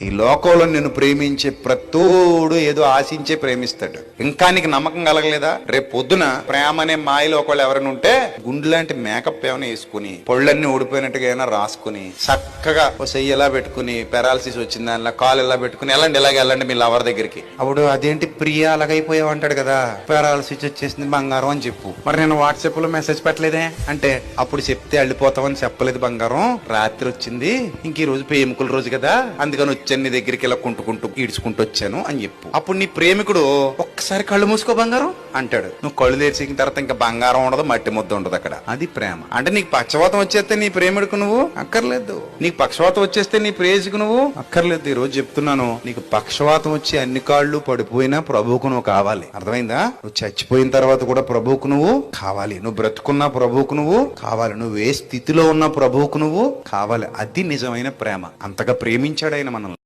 ఈ లోకంలో నిన్ను ప్రేమించే ప్రతోడు ఏదో ఆశించే ప్రేమిస్తాడు. ఇంకా నీకు నమ్మకం కలగలేదా? రేపు పొద్దున ప్రేమ అనే మాయలో ఒకళ్ళు ఎవరైనా ఉంటే గుండు లాంటి మేకప్ ఏమైనా వేసుకుని, పళ్ళన్నీ ఊడిపోయినట్టుగా ఏమైనా రాసుకుని, చక్కగా ఓ చెయ్యి ఎలా పెట్టుకుని, పెరాలసిస్ వచ్చింది దానిలో కాలు ఎలా పెట్టుకుని వెళ్ళండి, ఇలాగే వెళ్ళండి మీ లవర్ దగ్గరికి. అప్పుడు అదేంటి ప్రియా అలాగైపోయావు అంటాడు కదా. పెరాలసిస్ వచ్చేసింది బంగారం అని చెప్పు. మరి నేను వాట్సాప్ లో మెసేజ్ పెట్టలేదే అంటే, అప్పుడు చెప్తే వెళ్ళిపోతావని చెప్పలేదు బంగారం, రాత్రి వచ్చింది, ఇంక ఈ రోజు ప్రేమికుల రోజు కదా అందుకని వచ్చాను నీ దగ్గరికి, ఇలా కుంటుకుంటూ ఈడ్చుకుంటూ వచ్చాను అని చెప్పు. అప్పుడు నీ ప్రేమికుడు ఒక్కసారి కళ్ళు మూసుకో బంగారం అంటాడు. నువ్వు కళ్ళు తెరిచిన తర్వాత ఇంకా బంగారం ఉండదు, మట్టి ముద్ద ఉండదు అక్కడ. అది ప్రేమ అంటే. నీకు పక్షవాతం వచ్చేస్తే నీ ప్రేమికుడికి నువ్వు అక్కర్లేదు, నీకు పక్షవాతం వచ్చేస్తే నీ ప్రేయసికి నువ్వు అక్కర్లేదు. ఈ రోజు చెప్తున్నాను, నీకు పక్షవాతం వచ్చి అన్ని కాళ్ళు పడిపోయినా ప్రభువుకు నువ్వు కావాలి. అర్థమైందా? నువ్వు చచ్చిపోయిన తర్వాత కూడా ప్రభువుకు నువ్వు కావాలి, నువ్వు బ్రతుకున్నా ప్రభువుకు నువ్వు కావాలి, నువ్వు ఏ స్థితిలో ఉన్న ప్రభువుకు నువ్వు కావాలి. అది నిజమైన ప్రేమ. అంతగా ప్రేమించాడు ఆయన మనల్ని.